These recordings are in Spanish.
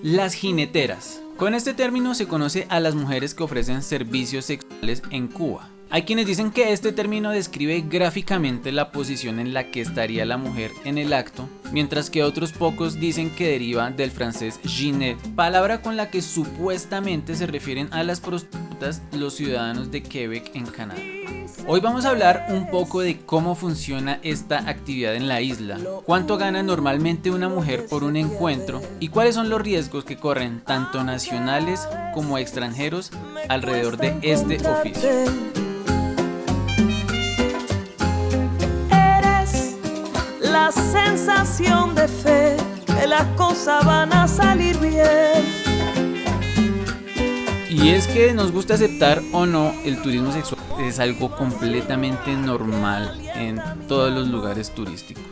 Las jineteras. Con este término se conoce a las mujeres que ofrecen servicios sexuales en Cuba. Hay quienes dicen que este término describe gráficamente la posición en la que estaría la mujer en el acto, mientras que otros pocos dicen que deriva del francés ginette, palabra con la que supuestamente se refieren a las prostitutas los ciudadanos de Quebec en Canadá. Hoy vamos a hablar un poco de cómo funciona esta actividad en la isla, cuánto gana normalmente una mujer por un encuentro y cuáles son los riesgos que corren tanto nacionales como extranjeros alrededor de este oficio. La sensación de fe que las cosas van a salir bien. Y es que nos gusta aceptar o no, el turismo sexual es algo completamente normal en todos los lugares turísticos.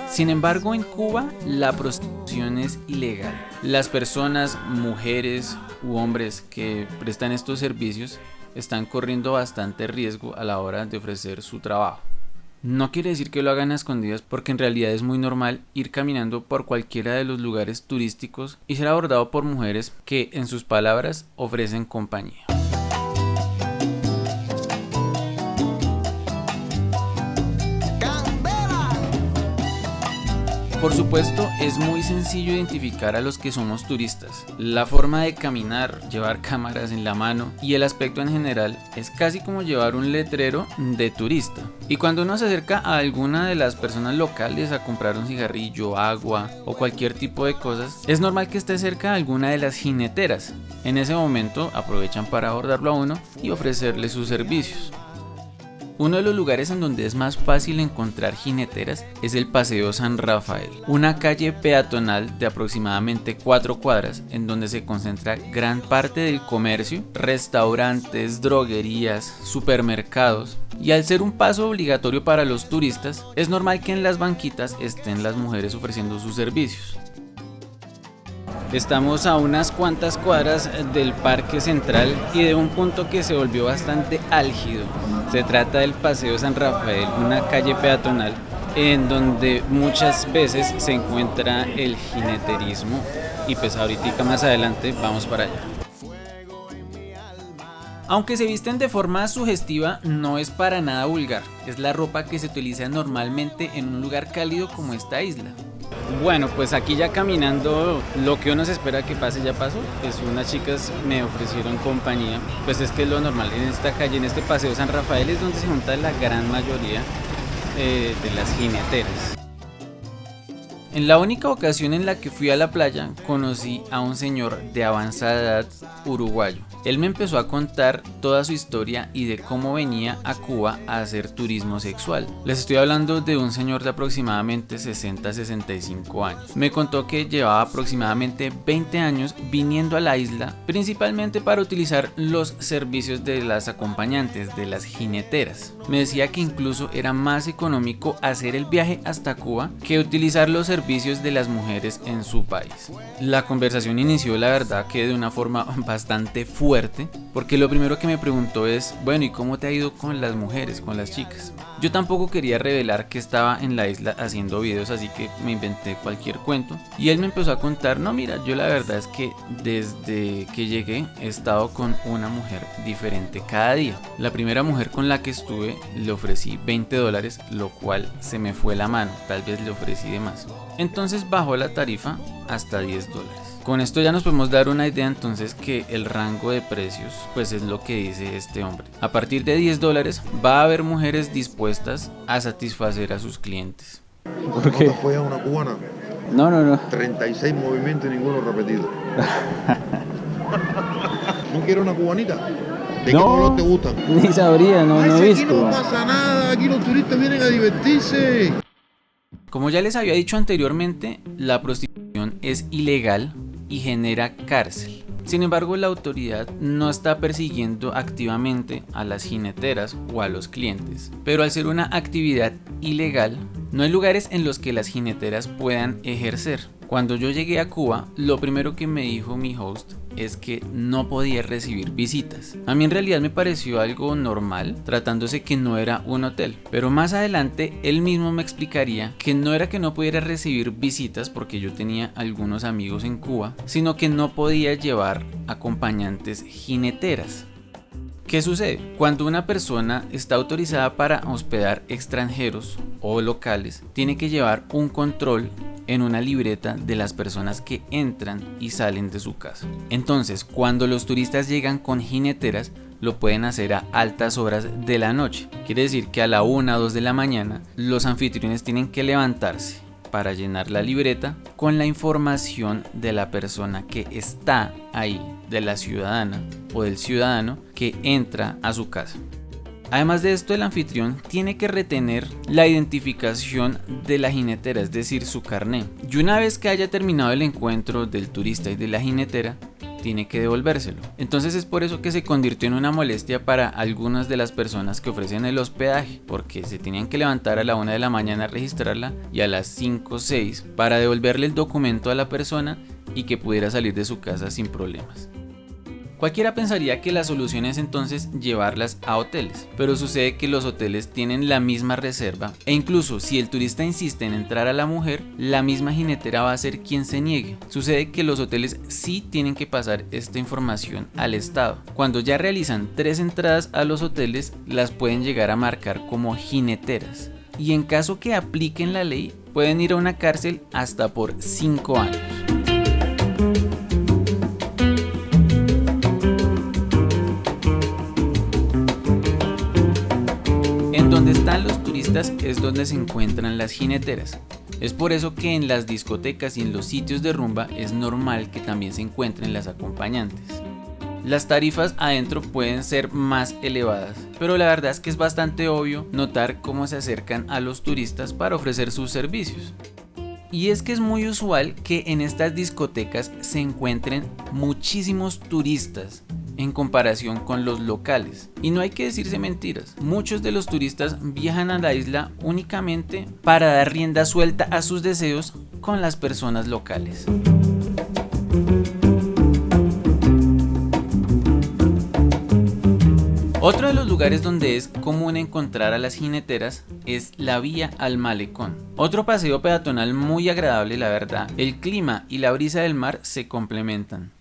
Sin embargo, en Cuba la prostitución es ilegal. Las personas, mujeres u hombres que prestan estos servicios están corriendo bastante riesgo a la hora de ofrecer su trabajo. No quiere decir que lo hagan a escondidas, porque en realidad es muy normal ir caminando por cualquiera de los lugares turísticos y ser abordado por mujeres que, en sus palabras, ofrecen compañía. Por supuesto, es muy sencillo identificar a los que somos turistas. La forma de caminar, llevar cámaras en la mano y el aspecto en general es casi como llevar un letrero de turista. Y cuando uno se acerca a alguna de las personas locales a comprar un cigarrillo, agua o cualquier tipo de cosas, es normal que esté cerca de alguna de las jineteras. En ese momento aprovechan para abordarlo a uno y ofrecerle sus servicios. Uno de los lugares en donde es más fácil encontrar jineteras es el Paseo San Rafael, una calle peatonal de aproximadamente 4 cuadras en donde se concentra gran parte del comercio, restaurantes, droguerías, supermercados, y al ser un paso obligatorio para los turistas, es normal que en las banquitas estén las mujeres ofreciendo sus servicios. Estamos a unas cuantas cuadras del Parque Central y de un punto que se volvió bastante álgido. Se trata del Paseo San Rafael, una calle peatonal en donde muchas veces se encuentra el jineterismo y pues ahorita más adelante vamos para allá. Aunque se visten de forma sugestiva, no es para nada vulgar. Es la ropa que se utiliza normalmente en un lugar cálido como esta isla. Bueno, pues aquí ya caminando, lo que uno se espera que pase ya pasó. Pues unas chicas me ofrecieron compañía. Pues es que es lo normal en esta calle, en este Paseo San Rafael es donde se junta la gran mayoría de las jineteras. En la única ocasión en la que fui a la playa, conocí a un señor de avanzada edad uruguayo. Él me empezó a contar toda su historia y de cómo venía a Cuba a hacer turismo sexual. Les estoy hablando de un señor de aproximadamente 60-65 años. Me contó que llevaba aproximadamente 20 años viniendo a la isla, principalmente para utilizar los servicios de las acompañantes, de las jineteras. Me decía que incluso era más económico hacer el viaje hasta Cuba que utilizar los servicios de las mujeres en su país. La conversación inició, la verdad, que de una forma bastante fuerte, porque lo primero que me preguntó es, bueno, ¿y cómo te ha ido con las mujeres, con las chicas? Yo tampoco quería revelar que estaba en la isla haciendo videos, así que me inventé cualquier cuento y él me empezó a contar, no, mira, yo la verdad es que desde que llegué he estado con una mujer diferente cada día. La primera mujer con la que estuve le ofrecí $20, lo cual se me fue la mano, tal vez le ofrecí de más. Entonces bajó la tarifa hasta $10. Con esto ya nos podemos dar una idea entonces que el rango de precios pues es lo que dice este hombre. A partir de $10 va a haber mujeres dispuestas a satisfacer a sus clientes. ¿Por qué? ¿No te fue a una cubana? No. 36 movimientos y ninguno repetido. ¿No quiero una cubanita? ¿De qué color te gustan? Ni sabría, no he visto. Aquí no pasa nada, aquí los turistas vienen a divertirse. Como ya les había dicho anteriormente, la prostitución es ilegal y genera cárcel. Sin embargo, la autoridad no está persiguiendo activamente a las jineteras o a los clientes. Pero al ser una actividad ilegal, no hay lugares en los que las jineteras puedan ejercer. Cuando yo llegué a Cuba, lo primero que me dijo mi host es que no podía recibir visitas. A mí en realidad me pareció algo normal, tratándose que no era un hotel, pero más adelante él mismo me explicaría que no era que no pudiera recibir visitas porque yo tenía algunos amigos en Cuba, sino que no podía llevar acompañantes jineteras. ¿Qué sucede? Cuando una persona está autorizada para hospedar extranjeros o locales, tiene que llevar un control en una libreta de las personas que entran y salen de su casa. Entonces, cuando los turistas llegan con jineteras, lo pueden hacer a altas horas de la noche. Quiere decir que a la 1 o 2 de la mañana, los anfitriones tienen que levantarse para llenar la libreta con la información de la persona que está ahí, de la ciudadana o del ciudadano que entra a su casa. Además de esto, el anfitrión tiene que retener la identificación de la jinetera, es decir, su carné. Y una vez que haya terminado el encuentro del turista y de la jinetera, tiene que devolvérselo. Entonces es por eso que se convirtió en una molestia para algunas de las personas que ofrecen el hospedaje, porque se tenían que levantar a la 1 de la mañana a registrarla y a las 5 o 6 para devolverle el documento a la persona y que pudiera salir de su casa sin problemas. Cualquiera pensaría que la solución es entonces llevarlas a hoteles, pero sucede que los hoteles tienen la misma reserva e incluso si el turista insiste en entrar a la mujer, la misma jinetera va a ser quien se niegue. Sucede que los hoteles sí tienen que pasar esta información al Estado. Cuando ya realizan 3 entradas a los hoteles, las pueden llegar a marcar como jineteras y en caso que apliquen la ley, pueden ir a una cárcel hasta por 5 años. Donde están los turistas es donde se encuentran las jineteras. Es por eso que en las discotecas y en los sitios de rumba es normal que también se encuentren las acompañantes. Las tarifas adentro pueden ser más elevadas, pero la verdad es que es bastante obvio notar cómo se acercan a los turistas para ofrecer sus servicios. Y es que es muy usual que en estas discotecas se encuentren muchísimos turistas en comparación con los locales. Y no hay que decirse mentiras, muchos de los turistas viajan a la isla únicamente para dar rienda suelta a sus deseos con las personas locales. Otro de los lugares donde es común encontrar a las jineteras es la vía al malecón. Otro paseo peatonal muy agradable, la verdad. El clima y la brisa del mar se complementan.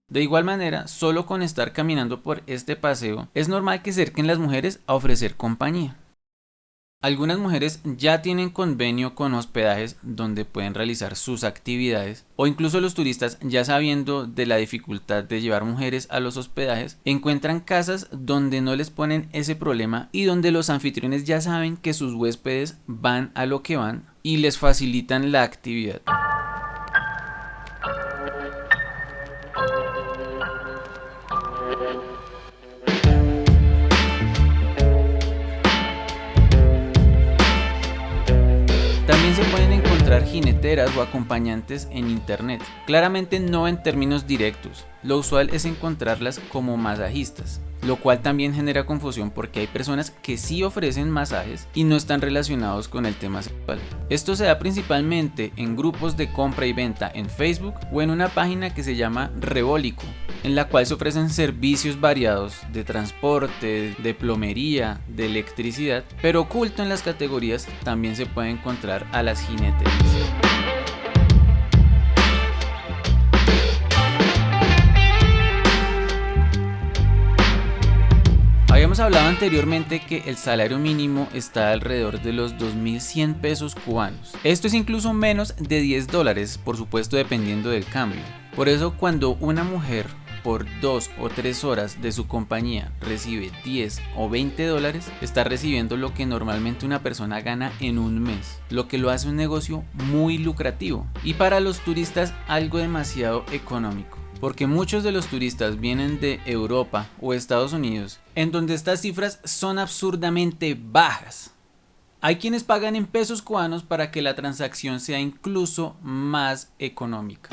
De igual manera, solo con estar caminando por este paseo, es normal que se acerquen las mujeres a ofrecer compañía. Algunas mujeres ya tienen convenio con hospedajes donde pueden realizar sus actividades, o incluso los turistas, ya sabiendo de la dificultad de llevar mujeres a los hospedajes, encuentran casas donde no les ponen ese problema y donde los anfitriones ya saben que sus huéspedes van a lo que van y les facilitan la actividad. También se pueden encontrar jineteras o acompañantes en internet, claramente no en términos directos. Lo usual es encontrarlas como masajistas, lo cual también genera confusión porque hay personas que sí ofrecen masajes y no están relacionados con el tema sexual. Esto se da principalmente en grupos de compra y venta en Facebook o en una página que se llama Rebólico, en la cual se ofrecen servicios variados de transporte, de plomería, de electricidad, pero oculto en las categorías también se puede encontrar a las jineteras. Habíamos hablado anteriormente que el salario mínimo está alrededor de los 2.100 pesos cubanos. Esto es incluso menos de $10, por supuesto dependiendo del cambio. Por eso cuando una mujer por 2 o 3 horas de su compañía recibe 10 o $20, está recibiendo lo que normalmente una persona gana en un mes, lo que lo hace un negocio muy lucrativo y para los turistas algo demasiado económico. Porque muchos de los turistas vienen de Europa o Estados Unidos, en donde estas cifras son absurdamente bajas. Hay quienes pagan en pesos cubanos para que la transacción sea incluso más económica.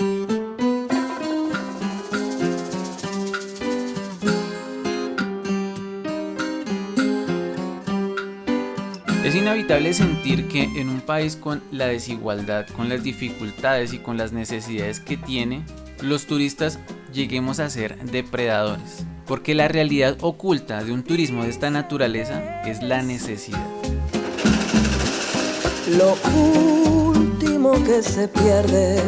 Es inevitable sentir que en un país con la desigualdad, con las dificultades y con las necesidades que tiene, los turistas lleguemos a ser depredadores, porque la realidad oculta de un turismo de esta naturaleza es la necesidad. Lo último que se pierde